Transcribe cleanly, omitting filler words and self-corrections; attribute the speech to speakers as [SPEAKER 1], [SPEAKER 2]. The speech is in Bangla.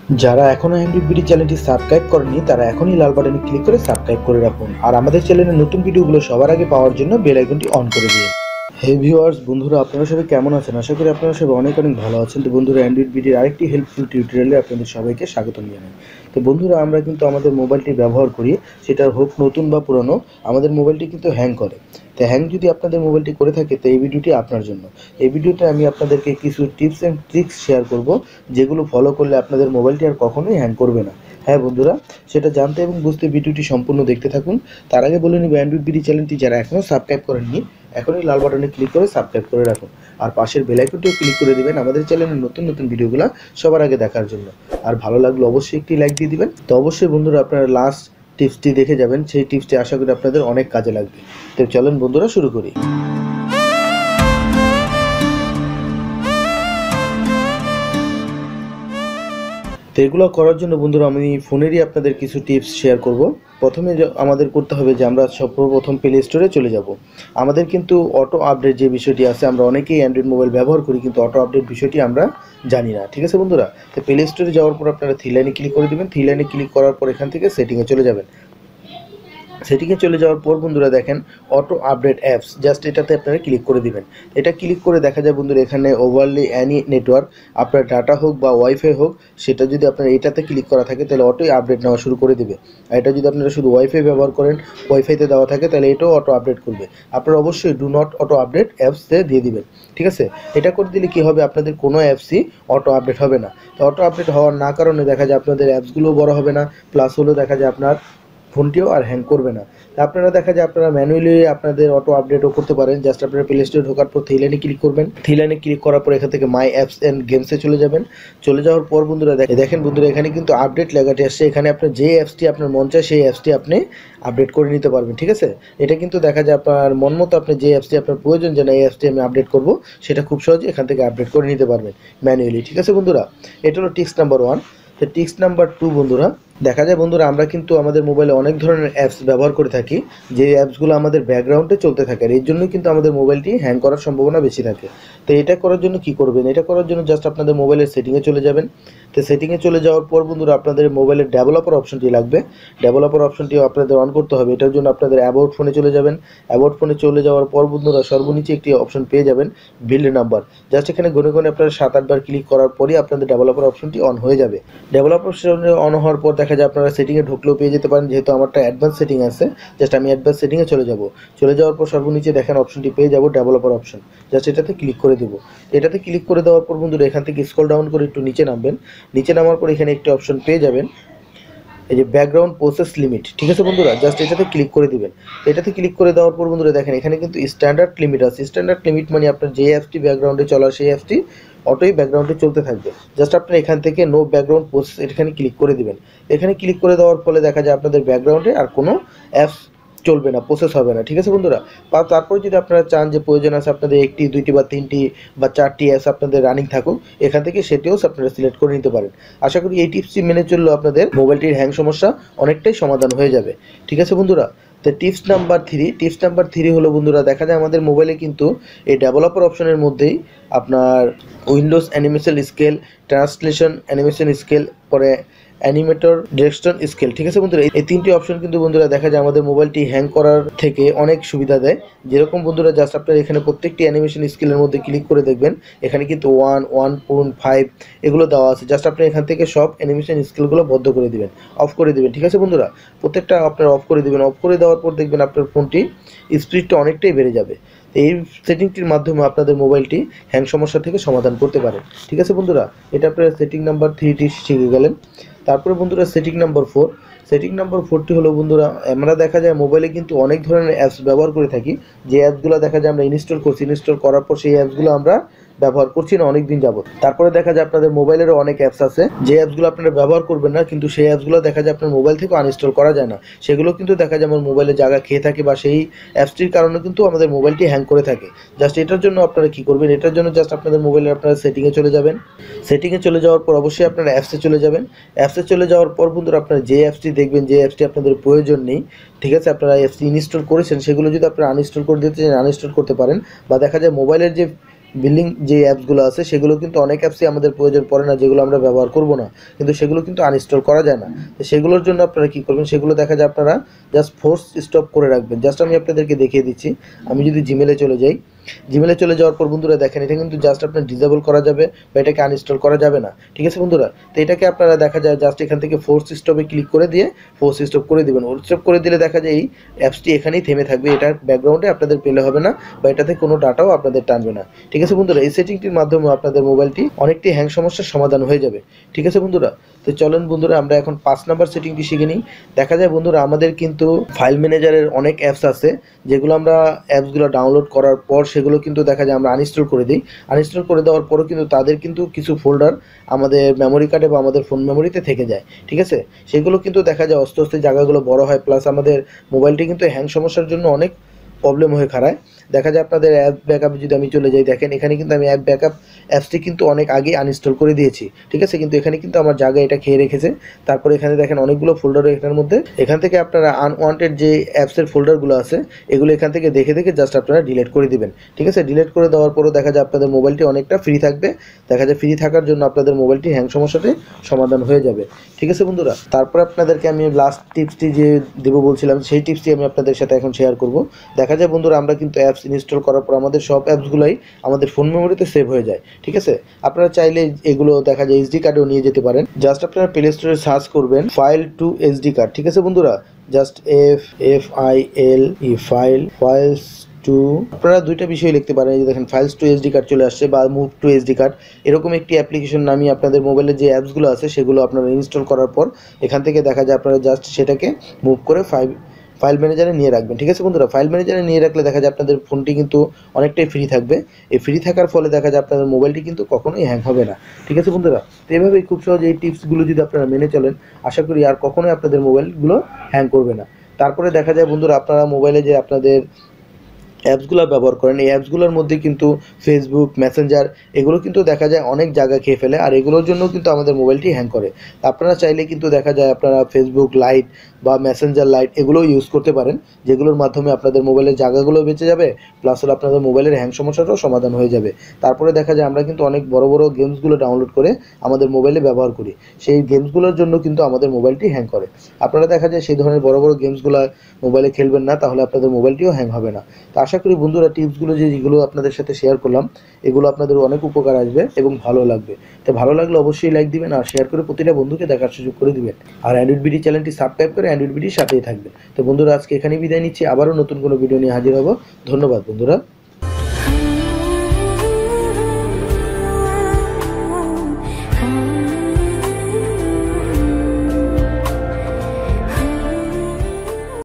[SPEAKER 1] যারা এখনো অ্যান্ড্রয়েড বিডি চ্যানেলটি সাবস্ক্রাইব করেনি তারা এখনই লাল বাটনে ক্লিক করে সাবস্ক্রাইব করে রাখুন আর আমাদের চ্যানেলের নতুন ভিডিওগুলো সবার আগে পাওয়ার জন্য বেল আইকনটি অন করে দিন। হে ভিউয়ার্স, বন্ধুরা আপনারা সবাই কেমন আছেন? আশা করি আপনারা সবাই অনেক অনেক ভালো আছেন। তো বন্ধুরা, অ্যান্ড্রয়েড বিডির আরেকটি হেল্পফুল টিউটোরিয়ালে আপনাদের সবাইকে স্বাগতম জানাই। তো বন্ধুরা, আমরা কিন্তু আমাদের মোবাইলটি ব্যবহার করি, সেটা হোক নতুন বা পুরনো, আমাদের মোবাইলটি কিন্তু হ্যাং করে। তো হ্যাং যদি আপনাদের মোবাইলটি করে থাকে তো এই ভিডিওটি আপনার জন্য। এই ভিডিওতে আমি আপনাদেরকে কিছু টিপস অ্যান্ড ট্রিক্স শেয়ার করব, যেগুলো ফলো করলে আপনাদের মোবাইলটি আর কখনোই হ্যাং করবে না। হ্যাঁ বন্ধুরা, সেটা জানতে এবং বুঝতে ভিডিওটি সম্পূর্ণ দেখতে থাকুন। তার আগে বলে নিব, অ্যান্ড্রয়েড বিডি চ্যানেলটি যারা এখনও সাবস্ক্রাইব করেননি এখনই লাল বাটনে ক্লিক করে সাবস্ক্রাইব করে রাখুন আর পাশের বেল আইকনটিও ক্লিক করে দিবেন আমাদের চ্যানেলের নতুন নতুন ভিডিওগুলো সবার আগে দেখার জন্য। আর ভালো লাগলে অবশ্যই একটি লাইক দিয়ে দিবেন। তো অবশ্যই বন্ধুরা, আপনারা লাস্ট টিপসটি দেখে যাবেন, সেই টিপসটি আশা করি আপনাদের অনেক কাজে লাগবে। তো চলেন বন্ধুরা, শুরু করি। তো এগুলো করার জন্য বন্ধুরা আমি ফোনেরই আপনাদের কিছু টিপস শেয়ার করব। প্রথমে আমাদের করতে হবে যে আমরা সর্বপ্রথম প্লে স্টোরে চলে যাব। আমাদের কিন্তু অটো আপডেট যে বিষয়টি আছে, আমরা অনেকেই অ্যান্ড্রয়েড মোবাইল ব্যবহার করি কিন্তু অটো আপডেট বিষয়টি আমরা জানি না। ঠিক আছে বন্ধুরা, তো প্লে স্টোরে যাওয়ার পর আপনারা থ্রি লাইনে ক্লিক করে দেবেন। থ্রি লাইনে ক্লিক করার পর এখান থেকে সেটিংয়ে চলে যাবেন। সেটিংয়ে চলে যাওয়ার পর বন্ধুরা দেখেন অটো আপডেট অ্যাপস, জাস্ট এটাতে আপনারা ক্লিক করে দিবেন। এটা ক্লিক করে দেখা যায় বন্ধুরা এখানে ওভারলি অ্যানি নেটওয়ার্ক, আপনার ডাটা হোক বা ওয়াইফাই হোক, সেটা যদি আপনার এটাতে ক্লিক করা থাকে তাহলে অটোই আপডেট নেওয়া শুরু করে দেবে। আর এটা যদি আপনারা শুধু ওয়াইফাই ব্যবহার করেন, ওয়াইফাইতে দেওয়া থাকে, তাহলে এটাও অটো আপডেট করবে। আপনারা অবশ্যই ডু নট অটো আপডেট অ্যাপসে দিয়ে দিবেন। ঠিক আছে, এটা করে দিলে কি হবে, আপনাদের কোনো অ্যাপসই অটো আপডেট হবে না। তো অটো আপডেট হওয়ার না কারণে দেখা যায় আপনাদের অ্যাপসগুলোও বড় হবে না, প্লাস হলো দেখা যায় আপনার ফোনটিও আর হ্যাং করবে না। আপনারা দেখা যায় আপনারা ম্যানুয়ালি আপনাদের অটো আপডেটও করতে পারেন। জাস্ট আপনারা প্লে স্টোরে ঢোকার পর থ্রি লাইনে ক্লিক করবেন। থ্রি লাইনে ক্লিক করার পর এখান থেকে মাই অ্যাপস অ্যান্ড গেমসে চলে যাবেন। চলে যাওয়ার পর বন্ধুরা দেখেন বন্ধুরা এখানে কিন্তু আপডেট লেখাটি আসছে। এখানে আপনার যে অ্যাপসটি আপনার মন চায় সেই অ্যাপসটি আপনি আপডেট করে নিতে পারবেন। ঠিক আছে, এটা কিন্তু দেখা যায় আপনার মন মতো আপনি যে অ্যাপসটি আপনার প্রয়োজন যে না এই অ্যাপসটি আমি আপডেট করব, সেটা খুব সহজে এখান থেকে আপডেট করে নিতে পারবেন ম্যানুয়ালি। ঠিক আছে বন্ধুরা, এটা হলো টিপস নাম্বার 1। তো টিপস নাম্বার 2 বন্ধুরা, দেখা যায় বন্ধুরা আমরা কিন্তু আমাদের মোবাইলে অনেক ধরনের অ্যাপস ব্যবহার করে থাকি, যে অ্যাপসগুলো আমাদের ব্যাকগ্রাউন্ডে চলতে থাকে, আর এর জন্যই কিন্তু আমাদের মোবাইলটি হ্যাং করার সম্ভাবনা বেশি থাকে। তো এটা করার জন্য কি করবেন, এটা করার জন্য জাস্ট আপনাদের মোবাইলের সেটিংয়ে চলে যাবেন। তো সেটিংয়ে চলে যাওয়ার পর বন্ধুরা আপনাদের মোবাইলের ডেভেলপার অপশনটি লাগবে। ডেভেলপার অপশনটিও আপনাদের অন করতে হবে। এটার জন্য আপনাদের অ্যাবাউট ফোনে চলে যাবেন। অ্যাবাউট ফোনে চলে যাওয়ার পর বন্ধুরা সর্বনিচে একটি অপশন পেয়ে যাবেন, বিল্ড নাম্বার। জাস্ট এখানে গুনে গুনে আপনারা 7-8 বার ক্লিক করার পরই আপনাদের ডেভেলপার অপশনটি অন হয়ে যাবে। ডেভেলপার অপশন অন হওয়ার পর দেখা যায় আপনারা সেটিংয়ে ঢুকলেও পেয়ে যেতে পারেন, যেহেতু আমারটা অ্যাডভান্স সেটিং আছে। জাস্ট আমি অ্যাডভান্স সেটিংয়ে চলে যাব। চলে যাওয়ার পর সর্বনিচে দেখেন অপশনটি পেয়ে যাব ডেভেলপার অপশন। জাস্ট এটাতে ক্লিক করে দেবো। এটাতে ক্লিক করে দেওয়ার পর বন্ধুরা এখান থেকে স্ক্রল ডাউন করে একটু নিচে নামবেন। নিচে নামার পর এখানে একটি অপশন পেয়ে যাবেন, এই যে ব্যাকগ্রাউন্ড প্রসেস লিমিট। ঠিক আছে বন্ধুরা, জাস্ট এটাতে ক্লিক করে দিবেন। এটাতে ক্লিক করে দেওয়ার পর বন্ধুরা দেখেন এখানে কিন্তু স্ট্যান্ডার্ড লিমিট আছে। স্ট্যান্ডার্ড লিমিট মানে আপনার যে অ্যাপসটি ব্যাকগ্রাউন্ডে চলার সেই অ্যাপসটি অটোই ব্যাকগ্রাউন্ডে চলতে থাকবে। জাস্ট আপনার এখান থেকে নো ব্যাকগ্রাউন্ড প্রসেস এখানে ক্লিক করে দিবেন। এখানে ক্লিক করে দেওয়ার ফলে দেখা যায় আপনাদের ব্যাকগ্রাউন্ডে আর কোনো অ্যাপস চলবে না, প্রসেস হবে না। ঠিক আছে বন্ধুরা, তারপরে যদি আপনারা চান যে প্রয়োজন আছে আপনাদের 1টি 2টি বা 3টি বা 4টি অ্যাপস আপনাদের রানিং থাকুক, এখান থেকে সেটিও আপনারা সিলেক্ট করে নিতে পারেন। আশা করি এই টিপসটি মেনে চললেও আপনাদের মোবাইলটির হ্যাং সমস্যা অনেকটাই সমাধান হয়ে যাবে। ঠিক আছে বন্ধুরা, তো টিপস নাম্বার 3 হলো বন্ধুরা, দেখা যায় আমাদের মোবাইলে কিন্তু এই ডেভেলপার অপশনের মধ্যেই আপনার Windows animation scale, translation animation scale, পরে অ্যানিমেটর ডিরেকশন স্কেল। ঠিক আছে বন্ধুরা, এই 3টি অপশন কিন্তু বন্ধুরা দেখা যায় আমাদের মোবাইলটি হ্যাং করার থেকে অনেক সুবিধা দেয়। যেরকম বন্ধুরা জাস্ট আপনার এখানে প্রত্যেকটি অ্যানিমেশন স্কেলের মধ্যে ক্লিক করে দেখবেন এখানে কিন্তু 1, 1.5 এগুলো দেওয়া আছে। জাস্ট আপনি এখান থেকে সব অ্যানিমেশন স্কেলগুলো বন্ধ করে দিবেন, অফ করে দিবেন। ঠিক আছে বন্ধুরা, প্রত্যেকটা আপনার অফ করে দিবেন। অফ করে দেওয়ার পর দেখবেন আপনার ফোনটি স্পিডটা অনেকটাই বেড়ে যাবে। এই সেটিংটির মাধ্যমে আপনাদের মোবাইলটি হ্যাং সমস্যা থেকে সমাধান করতে পারে। ঠিক আছে বন্ধুরা, এটা আপনারা সেটিং নাম্বার 3টি শিখে গেলেন। তারপরে বন্ধুরা সেটিং নাম্বার 4। সেটিং নাম্বার 4টি হলো বন্ধুরা, আমরা দেখা যায় মোবাইলে কিন্তু অনেক ধরনের অ্যাপস ব্যবহার করে থাকি, যে অ্যাপসগুলো দেখা যায় আমরা ইনস্টল করছি, ইনস্টল করার পর সেই অ্যাপসগুলো আমরা ব্যবহার করছি না অনেক দিন যাবত। তারপরে দেখা যায় আপনাদের মোবাইলেরও অনেক অ্যাপস আছে যে অ্যাপসগুলো আপনারা ব্যবহার করবেন না, কিন্তু সেই অ্যাপসগুলো দেখা যায় আপনার মোবাইল থেকে আনইনস্টল করা যায় না। সেগুলো কিন্তু দেখা যায় আমার মোবাইলে জায়গা খেয়ে থাকে বা সেই অ্যাপসটির কারণে কিন্তু আমাদের মোবাইলটি হ্যাং করে থাকে। জাস্ট এটার জন্য আপনারা কী করবেন, এটার জন্য জাস্ট আপনাদের মোবাইলে আপনারা সেটিংয়ে চলে যাবেন। সেটিংয়ে চলে যাওয়ার পর অবশ্যই আপনারা অ্যাপসে চলে যাবেন। অ্যাপসে চলে যাওয়ার পর বন্ধুরা আপনারা যে অ্যাপসটি দেখবেন যে অ্যাপসটি আপনাদের প্রয়োজন নেই, ঠিক আছে, আপনারা অ্যাপসটি ইনস্টল করেছেন সেগুলো যদি আপনারা আনইনস্টল করে দিতে চান আনইনস্টল করতে পারেন। বা দেখা যায় মোবাইলের যে বিলিং যে অ্যাপসগুলো আছে সেগুলো কিন্তু অনেক অ্যাপসই আমাদের প্রয়োজন পড়ে না, যেগুলো আমরা ব্যবহার করব না, কিন্তু সেগুলো কিন্তু আনইনস্টল করা যায় না। তো সেগুলোর জন্য আপনারা কী করবেন, সেগুলো দেখা যায় আপনারা জাস্ট ফোর্স স্টপ করে রাখবেন। জাস্ট আমি আপনাদেরকে দেখিয়ে দিচ্ছি। আমি যদি জিমেলে চলে যাই, জিমেলে চলে যাওয়ার পর বন্ধুরা দেখেন এটা কিন্তু জাস্ট আপনার ডিসেবল করা যাবে বা এটাকে আনইনস্টল করা যাবে না, ঠিক আছে বন্ধুরা। তো এটাকে আপনারা দেখা যায় জাস্ট এখান থেকে ফোর্স স্টপে ক্লিক করে দিয়ে ফোর্স স্টপ করে দিবেন। স্টপ করে দিলে দেখা যায় এই অ্যাপসটি এখানেই থেমে থাকবে, এটার ব্যাকগ্রাউন্ডে আপনাদের পেলে হবে না বা এটাতে কোনো ডাটাও আপনাদের টানবে না, ঠিক আছে বন্ধুরা। এই সেটিংটির মাধ্যমে আপনাদের মোবাইলটি অনেকটি হ্যাং সমস্যার সমাধান হয়ে যাবে, ঠিক আছে বন্ধুরা। তো চলেন বন্ধুরা আমরা এখন 5 নাম্বার সেটিংটি শিখে নিই। দেখা যায় বন্ধুরা আমাদের কিন্তু ফাইল ম্যানেজারের অনেক অ্যাপস আছে, যেগুলো আমরা অ্যাপসগুলো ডাউনলোড করার পর সেগুলো কিন্তু দেখা যায় আমরা আনইনস্টল করে দিই। আনইনস্টল করে দেওয়ার পরও কিন্তু তাদের কিন্তু কিছু ফোল্ডার আমাদের মেমোরি কার্ডে বা আমাদের ফোন মেমোরিতে থেকে যায়, ঠিক আছে। সেগুলো কিন্তু দেখা যায় আস্তে আস্তে জায়গাগুলো বড় হয়, প্লাস আমাদের মোবাইলটি কিন্তু হ্যাং সমস্যার জন্য অনেক প্রবলেম হয়ে খাড়ায়। দেখা যায় আপনাদের অ্যাপ ব্যাকআপে যদি আমি চলে যাই, দেখেন এখানে কিন্তু আমি অ্যাপ ব্যাকআপ অ্যাপসটি কিন্তু অনেক আগে আনইনস্টল করে দিয়েছি, ঠিক আছে। কিন্তু এখানে কিন্তু আমার জায়গা এটা খেয়ে রেখেছে। তারপরে এখানে দেখেন অনেকগুলো ফোল্ডার এখানের মধ্যে, এখান থেকে আপনারা আনওয়ান্টেড যে অ্যাপসের ফোল্ডারগুলো আছে এগুলো এখান থেকে দেখে দেখে জাস্ট আপনারা ডিলিট করে দিবেন, ঠিক আছে। ডিলিট করে দেওয়ার পরও দেখা যায় আপনাদের মোবাইলটি অনেকটা ফ্রি থাকবে। দেখা যায় ফ্রি থাকার জন্য আপনাদের মোবাইলটি হ্যাং সমস্যাটি সমাধান হয়ে যাবে, ঠিক আছে বন্ধুরা। তারপর আপনাদেরকে আমি লাস্ট টিপসটি যে দেবো বলছিলাম, সেই টিপসটি আমি আপনাদের সাথে এখন শেয়ার করব। দেখা যায় বন্ধুরা আমরা কিন্তু অ্যাপস ইনস্টল করার পর আমাদের সব অ্যাপসগুলোই আমাদের ফোন মেমোরিতে সেভ হয়ে যায়, ঠিক আছে। আপনারা চাইলে এগুলো দেখা যায় এসডি কার্ডেও নিয়ে যেতে পারেন। জাস্ট আপনারা প্লে স্টোরে সার্চ করবেন ফাইল টু এসডি কার্ড, ঠিক আছে বন্ধুরা। জাস্ট ফাইলস টু, আপনারা দুইটা বিষয় লিখতে পারেন। এই যে দেখেন ফাইলস টু এসডি কার্ড চলে আসছে, বা মুভ টু এসডি কার্ড, এরকম একটি অ্যাপ্লিকেশন নামিয়ে আপনাদের মোবাইলে যে অ্যাপসগুলো আছে সেগুলো আপনারা ইনস্টল করার পর এখান থেকে দেখা যায় আপনারা জাস্ট সেটাকে মুভ করে ফাইল ম্যানেজারে নিয়ে রাখবেন, ঠিক আছে বন্ধুরা। ফাইল ম্যানেজারে নিয়ে রাখলে দেখা যায় আপনাদের ফোনটি কিন্তু অনেকটাই ফ্রি থাকবে। এই ফ্রি থাকার ফলে দেখা যায় আপনাদের মোবাইলটি কিন্তু কখনোই হ্যাং হবে না, ঠিক আছে বন্ধুরা। তো এভাবেই খুব সহজে এই টিপসগুলো যদি আপনারা মেনে চলেন, আশা করি আর কখনোই আপনাদের মোবাইলগুলো হ্যাং করবে না। তারপরে দেখা যায় বন্ধুরা আপনারা মোবাইলে যে আপনাদের অ্যাপসগুলো ব্যবহার করেন, এই অ্যাপসগুলোর মধ্যে কিন্তু ফেসবুক, মেসেঞ্জার এগুলো কিন্তু দেখা যায় অনেক জায়গা খেয়ে ফেলে, আর এগুলোর জন্য কিন্তু আমাদের মোবাইলটি হ্যাং করে। আপনারা চাইলে কিন্তু দেখা যায় আপনারা ফেসবুক লাইট বা মেসেঞ্জার লাইট এগুলো ইউজ করতে পারেন, যেগুলোর মাধ্যমে আপনাদের মোবাইলের জায়গাগুলো বেঁচে যাবে, প্লাস হলো আপনাদের মোবাইলের হ্যাং সমস্যাটাও সমাধান হয়ে যাবে। তারপরে দেখা যায় আমরা কিন্তু অনেক বড় বড় গেমসগুলো ডাউনলোড করে আমাদের মোবাইলে ব্যবহার করি, সেই গেমসগুলোর জন্য কিন্তু আমাদের মোবাইলটি হ্যাং করে। আপনারা দেখা যায় সেই ধরনের বড় বড় গেমসগুলো মোবাইলে খেলবেন না, তাহলে আপনাদের মোবাইলটিও হ্যাং হবে না। তো আশা করি বন্ধুরা টিপসগুলো যেগুলো আপনাদের সাথে শেয়ার করলাম এগুলো আপনাদের অনেক উপকার আসবে এবং ভালো লাগবে। তো ভালো লাগলে অবশ্যই লাইক দিবেন আর শেয়ার করে প্রতিটা বন্ধুকে দেখার সুযোগ করে দিবেন। আর অ্যান্ড্রয়েড বিডি চ্যানেলটি সাবস্ক্রাইব করে অ্যান্ড্রয়েড বিডির সাথেই থাকবেন। তো বন্ধুরা আজকে এখানেই বিদায় নিচ্ছি, আবারও নতুন কোনো ভিডিও নিয়ে হাজির হব। ধন্যবাদ বন্ধুরা।